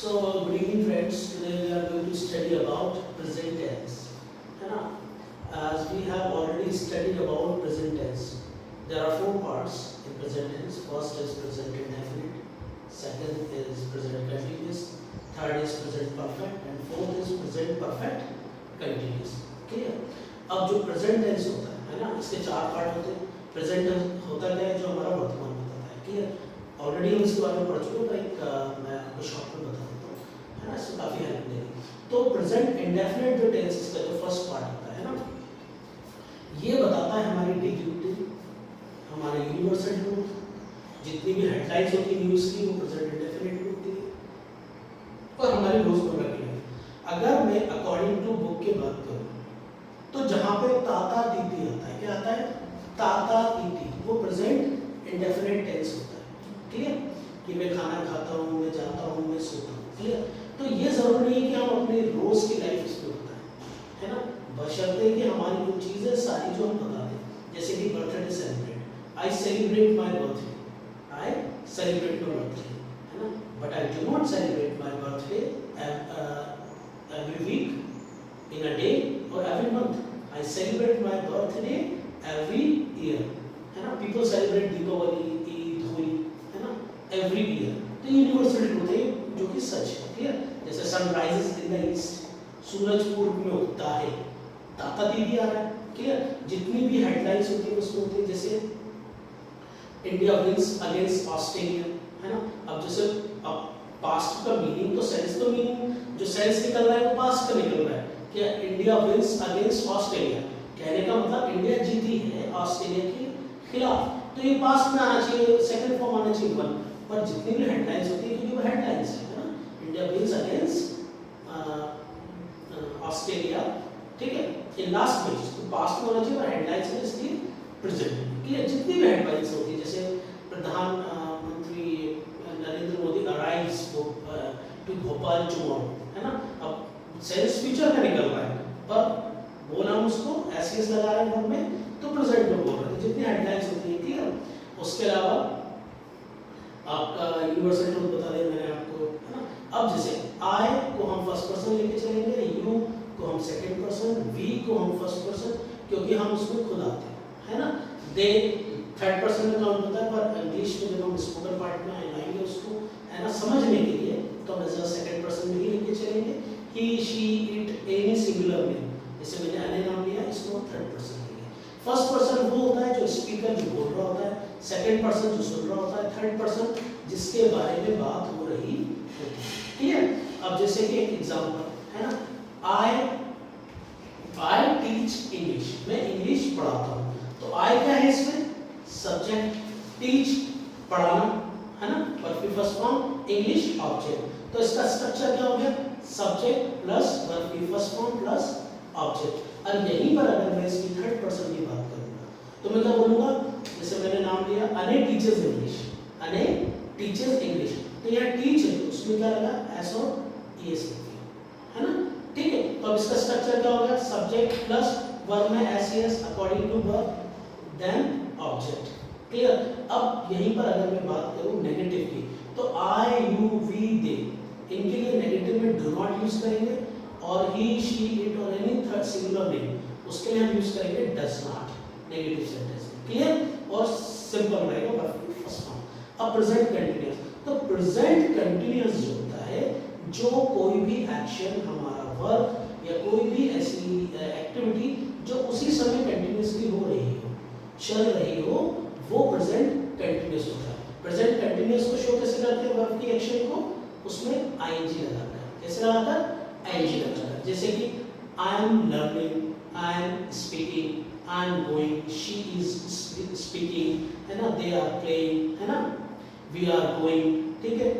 So, good evening friends. Today we are going to study about present tense. है ना? As we have already studied about present tense, there are four parts in present tense. First is present indefinite, second is present continuous, third is present perfect, and fourth is present perfect continuous. Clear? अब जो present tense होता है ना, इसके चार part होते हैं. Present tense होता क्या है? जो हमारा वर्तमान बताता है. Clear? ऑलरेडी हम इसके बारे में पढ़ चुके हैं, पर मैं आपको शॉर्ट में बता देता हूँ, है ना, इससे काफ़ी हेल्प मिलेगी. तो प्रेजेंट इंडेफिनिट जो टेंस इसका जो फर्स्ट पार्ट होता है ना, ये बताता है हमारी डेली रूटीन, हमारे यूनिवर्सल ट्रूथ, जितनी भी हेडलाइंस होती है न्यूज़ की वो प्रेजेंट इंडेफिनिट होती है, और हमारी रोजमर्रा की लाइफ. अगर मैं अकॉर्डिंग टू बुक की बात करूँ तो जहाँ पे ताता तीती आता है, क्या आता है? ताता तीती, वो प्रेजेंट इंडेफिनिट टेंस होता है. क्लियर? कि मैं खाना खाता हूँ, मैं जाता हूँ, मैं सोता हूँ. क्लियर? तो ये जरूरी नहीं है कि हम अपनी रोज की लाइफ इसमें होता है ना, बशर्ते कि हमारी कुछ चीजें सारी जो हम बता दें, जैसे कि birthday celebrate, I celebrate my birthday, I celebrate my birthday, है ना, but I do not celebrate my birthday every week, in a day और every month. I celebrate my birthday every year, है ना. पीपल सेलिब्रेट दीपावली, ईद, होली, है ना, every year. तो universal truth है जो कि सच है. क्लियर? जैसे सनराइजेस इन द ईस्ट, सूरज पूर्व में उगता है, ताता दीदी आ रहा है. क्लियर? जितनी भी हेडलाइंस होती है उसमें होती है, जैसे इंडिया विंस अगेंस्ट ऑस्ट्रेलिया, है ना. अब जैसे अब पास्ट का मीनिंग तो सेंस, तो मीनिंग जो सेंस निकल रहा है वो पास्ट का निकल रहा है. क्या इंडिया विंस अगेंस्ट ऑस्ट्रेलिया, कहने का मतलब इंडिया जीती है ऑस्ट्रेलिया के खिलाफ. तो ये पास्ट में आना चाहिए, सेकंड फॉर्म आना चाहिए वन. पर जितनी भी हेडलाइंस होती है, क्योंकि वो हेडलाइंस है ना, इंडिया विंस अगेंस्ट ऑस्ट्रेलिया, ठीक है, इन लास्ट मैच, तो पास्ट में होना चाहिए, पर हेडलाइंस में इसकी प्रेजेंट. क्लियर? जितनी भी हेडलाइंस होती है, जैसे प्रधानमंत्री Narendra Modi arrives to Bhopal tomorrow, है ना. अब सेंस फ्यूचर का निकल रहा है, पर बोला हम उसको एसएस लगा रहे हैं में, तो प्रेजेंट में बोल रहे हैं. जितनी हेडलाइंस होती है. क्लियर? उसके अलावा आपका यूनिवर्सल ट्रूथ बता दें मैंने आपको, है ना. अब जैसे आई को हम फर्स्ट पर्सन लेके चलेंगे, यू को हम सेकंड पर्सन, वी को हम फर्स्ट पर्सन, क्योंकि हम उसमें खुद आते हैं, है ना. दे थर्ड पर्सन में काउंट होता है, पर इंग्लिश में जब हम स्पोकन पार्ट में लाएंगे उसको, है ना, समझने के लिए, तो हम एज सेकंड पर्सन में ही लेके चलेंगे. He, she, it, any singular name, जैसे मैंने अने नाम लिया, इसको थर्ड पर्सन लेंगे. फर्स्ट पर्सन वो होता है जो स्पीकर, जो बोल रहा होता है. सेकंड पर्सन जो सुन रहा होता है. थर्ड पर्सन जिसके बारे में बात हो रही होती है. क्लियर? अब जैसे कि एक एग्जांपल है ना, आई टीच इंग्लिश, मैं इंग्लिश पढ़ाता हूँ. तो आई क्या है इसमें? सब्जेक्ट. टीच पढ़ाना, है ना, वर्ब की फर्स्ट फॉर्म, इंग्लिश ऑब्जेक्ट. तो इसका स्ट्रक्चर क्या हो गया? सब्जेक्ट प्लस वर्ब की फर्स्ट फॉर्म प्लस ऑब्जेक्ट. और यहीं पर अगर मैं इसकी थर्ड पर्सन की बात करूंगा तो मैं क्या बोलूंगा? जैसे मैंने नाम लिया अने टीचर्स इंग्लिश, अने टीचर्स इंग्लिश, तो यहाँ टीच है, उसमें क्या लगा? एस और ईएस, है ना. ठीक है? तो अब इसका स्ट्रक्चर क्या होगा? सब्जेक्ट प्लस वर्ब में S ES according to verb, then object. Clear? अब यहीं पर अगर मैं बात करूं नेगेटिव की, तो आई, यू, वी, दे, इनके लिए नेगेटिव में डू नॉट यूज करेंगे, और ही, शी, इट और एनी थर्ड सिंगुलर नेम, उसके लिए हम यूज करेंगे does not, negative sentence. Clear? और सिंपल रहेगा वर्ब की फर्स्ट फॉर्म. अब प्रेजेंट कंटीन्यूअस, तो प्रेजेंट कंटीन्यूअस जो होता है, जो कोई भी एक्शन, हमारा वर्क या कोई भी ऐसी एक्टिविटी जो उसी समय कंटीन्यूअसली हो रही हो, चल रही हो, वो प्रेजेंट कंटीन्यूअस होता है. प्रेजेंट कंटीन्यूअस को शो कैसे करते हैं? वर्ब की एक्शन को उसमें आईएनजी लगाकर. कैसे लगाकर? आईएनजी लगाकर. जैसे कि आई am learning, I am speaking, I am going, she is speaking, है ना, दे आर प्लेइंग, है ना, वी आर गोइंग, ठीक है,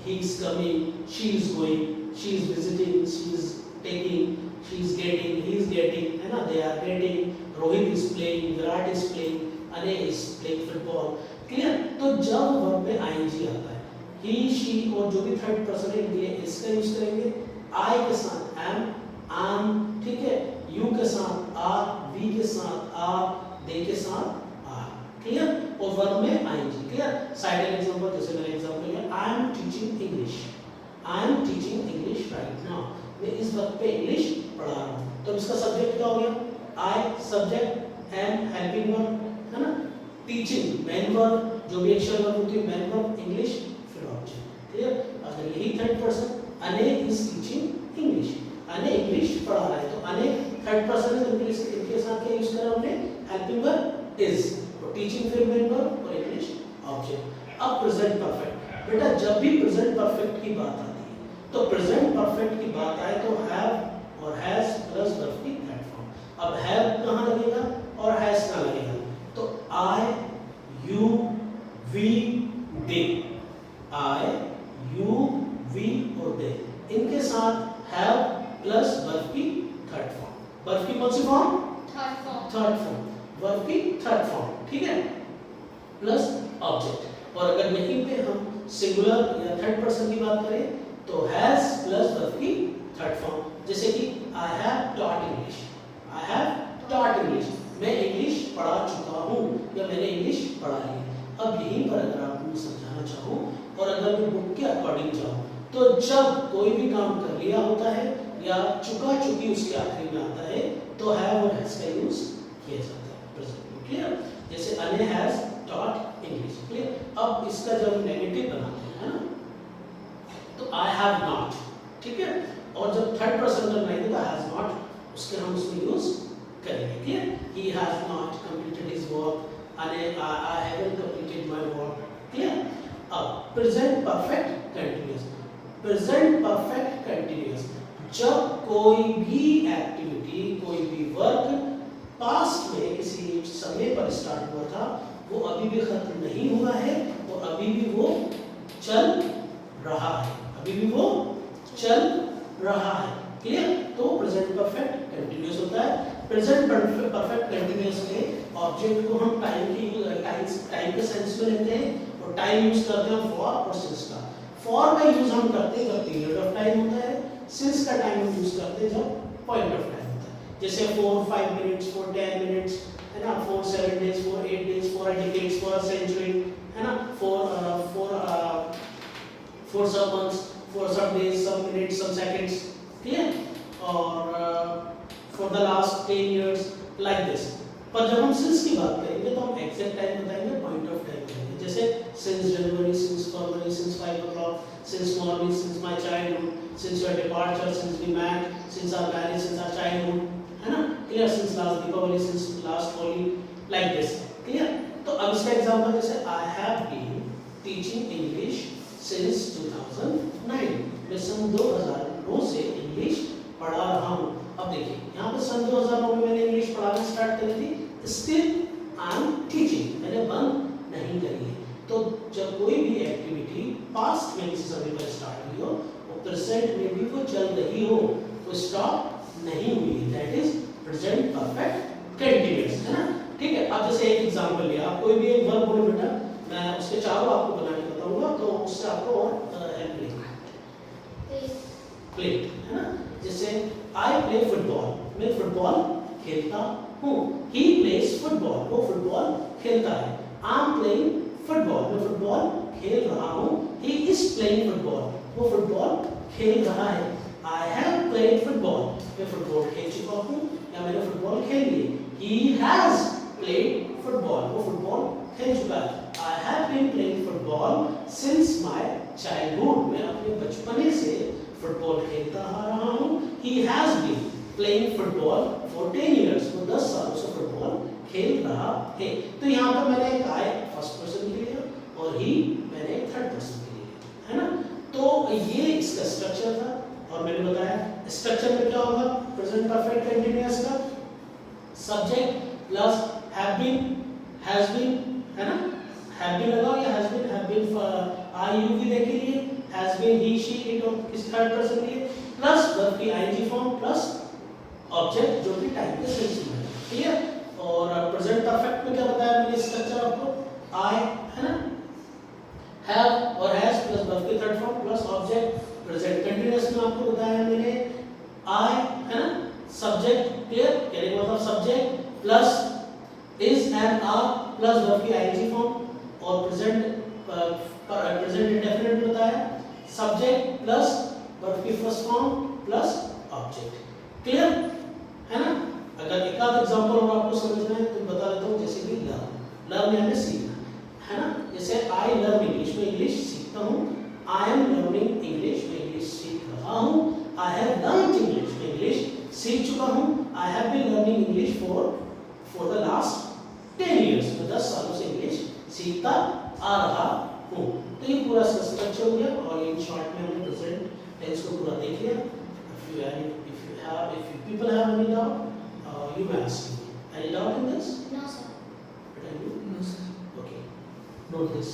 he is coming, she is going, she is visiting, she is taking, she is getting, he is getting, है ना, they are getting, Rohit is playing, Virat is playing, Anne is playing football. Clear? तो जब verb में ING आता है, ही, she और जो भी थर्ड पर्सन है इनके लिए इसका यूज करेंगे. आई के साथ एम, आम, ठीक है, यू के साथ आर, वी के साथ आर, दे के साथ आर. क्लियर? और वर्ब में आईएनजी. क्लियर? साइड एग्जांपल, जैसे मैंने एग्जांपल लिया, I am teaching English, I am इसका सब्जेक्ट क्या हो गया, I subject, am helping verb, है ना, टीचिंग मेन वर्ब, जो भी एक्शन वर्ब होती है मेन वर्ब, इंग्लिश फिर ऑब्जेक्ट। क्लियर? अगर यही थर्ड पर्सन, अने इज टीचिंग इंग्लिश, अने इंग्लिश पढ़ा रहा है, तो अने थर्ड पर्सन है, इंग्लिश इनके साथ क्या यूज करा हमने, हेल्पिंग वर्ब इज, तो टीचिंग फिर मेन वर्ब और इंग्लिश ऑब्जेक्ट। अब प्रेजेंट परफेक्ट, बेटा जब भी प्रेजेंट परफेक्ट की बात आती है तो प्रेजेंट परफेक्ट की बात आए तो हैव और हैज प्लस वर्ब की थर्ड फॉर्म। अब हैव कहां लगेगा और हैज कहां लगेगा, तो I you we they, I you we और दे, इनके साथ हैव प्लस वर्ब की थर्ड फॉर्म। वर्ब की कौन सी फॉर्म, थर्ड फॉर्म, वर्ब की थर्ड फॉर्म, ठीक है, प्लस ऑब्जेक्ट। और अगर यहीं पे हम सिंगुलर या थर्ड पर्सन की बात करें तो हैज प्लस वर्ब की थर्ड फॉर्म, जैसे कि I have taught English, I have taught English, मैं इंग्लिश पढ़ा चुका हूं या मैंने इंग्लिश पढ़ा ली। अब यहीं पर अगर आपको समझाना चाहूं और अगर मैं बुक के अकॉर्डिंग जाऊं तो जब कोई भी काम कर लिया होता है या चुका चुकी उसके आखिरी में आता है तो हैव और हैज का यूज किया जाता है प्रेजेंट में। क्लियर? जैसे अने हैज टॉट इंग्लिश। क्लियर? अब इसका जब नेगेटिव बनाते हैं, है ना, तो आई हैव नॉट, ठीक है, और जब थर्ड पर्सन जब नहीं देगा हैज नॉट, उसके हम उसमें यूज करेंगे। Clear? He has not completed his work, अने I haven't completed my work. Clear? अब present perfect continuous, present perfect continuous, जब कोई भी एक्टिविटी, कोई भी वर्क पास्ट में किसी समय पर स्टार्ट हुआ था, वो अभी भी खत्म नहीं हुआ है और अभी भी वो चल रहा है, अभी भी वो चल रहा है। क्लियर? तो प्रेजेंट परफेक्ट कंटीन्यूअस होता है। प्रेजेंट परफेक्ट कंटीन्यूअस में ऑब्जेक्ट को हम टाइम के सेंस में लेते हैं और टाइम यूज करते हैं फॉर और सिंस का। फॉर का यूज हम करते हैं जब पीरियड ऑफ टाइम होता है, सिंस का टाइम हम यूज करते हैं जब पॉइंट ऑफ टाइम होता है, जैसे 4-5 मिनट्स, 4-10 मिनट्स, है ना, 4-7 days, 4-8 days, 4 decades, 4 century, है ना, 4 some months, 4 some days, some minutes, some seconds, clear? और for the last 10 years, like this. पर जब हम since की बात करेंगे तो हम exact time बताएंगे, point of time बताएंगे, जैसे since January, since February, since 5 o'clock, since morning, since my childhood, since your departure, since we met, since our marriage, since our childhood, है ना, clear? Since last Deepavali, since last Holi, like this, clear? तो अब इसका example जैसे I have been teaching English since 2009, मैं सन 2009 से English पढ़ा रहा हूँ। अब देखिए यहाँ पे सन 2009 में मैंने इंग्लिश पढ़ाना स्टार्ट करी थी, स्टिल आई एम टीचिंग, मैंने बंद नहीं करी है। तो जब कोई भी एक्टिविटी पास्ट में किसी समय पर स्टार्ट हुई हो और प्रेजेंट में भी वो चल रही हो, वो स्टॉप नहीं हुई, that is present perfect continuous, है ना। ठीक है, अब जैसे एक एग्जांपल लिया, आप कोई भी एक वर्ब बोलो बेटा, मैं उसके चारों आपको बना के बताऊंगा तो उससे आपको और हेल्प मिलेगी। प्ले, है ना, जैसे आई प्ले फुटबॉल, मैं फुटबॉल खेलता हूँ, ही प्लेज फुटबॉल, वो फुटबॉल खेलता है, आई एम प्लेइंग फुटबॉल, मैं फुटबॉल खेल रहा हूँ, ही इज प्लेइंग फुटबॉल, वो फुटबॉल खेल रहा है, आई हैव प्लेड फुटबॉल, मैं फुटबॉल खेल चुका हूँ या मैंने फुटबॉल खेल ली, ही हैज प्लेड फुटबॉल, वो फुटबॉल खेल चुका है, I have been playing football since my childhood, मैं अपने बचपने से फुटबॉल खेलता आ रहा हूँ, he has been playing football for 10 years, वो 10 सालों से फुटबॉल खेल रहा है। तो यहाँ पर मैंने एक I फर्स्ट पर्सन के लिए और he मैंने थर्ड पर्सन के लिए, है ना। तो ये इसका स्ट्रक्चर था और मैंने बताया स्ट्रक्चर में क्या होगा, प्रेजेंट परफेक्ट कंटीन्यूअस का subject plus have been, has been, है ना, हैव बीन लगाओ या हैज बीन आई यू की देख लीजिए, has been he she it और किसी थर्ड पर्सन के लिए, प्लस वर्ब की आईएनजी फॉर्म प्लस ऑब्जेक्ट जो कि टाइम के सेंस में है, ठीक है। और प्रेजेंट परफेक्ट में क्या बताया मैंने स्ट्रक्चर आपको, आई, है ना, हैव और हैज प्लस वर्ब की third form plus object. Present continuous में आपको बताया मैंने आई, है ना, सब्जेक्ट, क्लियर, कहने का मतलब subject plus is and are plus verb की आईएनजी फॉर्म, और प्रेजेंट इंडेफिनिट बताया सब्जेक्ट प्लस वर्ब की first form plus object, clear. है ना? अगर एक आध एग्जांपल और आपको समझना है तो बता देता हूँ, जैसे कि लर्न यानी सीखना, है ना? जैसे आई लर्न इंग्लिश, में इंग्लिश सीखता हूँ, आई एम लर्निंग इंग्लिश, में इंग्लिश सीख रहा हूँ, आई हैव लर्नड इंग्लिश, में इंग्लिश सीख चुका हूँ, I have been learning English for the last 10 years, मैं 10 सालों से इंग्लिश सीखता आ रहा हूँ। तो ये पूरा स्ट्रक्चर हो गया और इन शॉर्ट में हमने प्रेजेंट टेंस को पूरा देख लिया। If people have any doubt, you may ask me. Any doubt in this? No, sir. But I do? No, sir. Okay. Note this.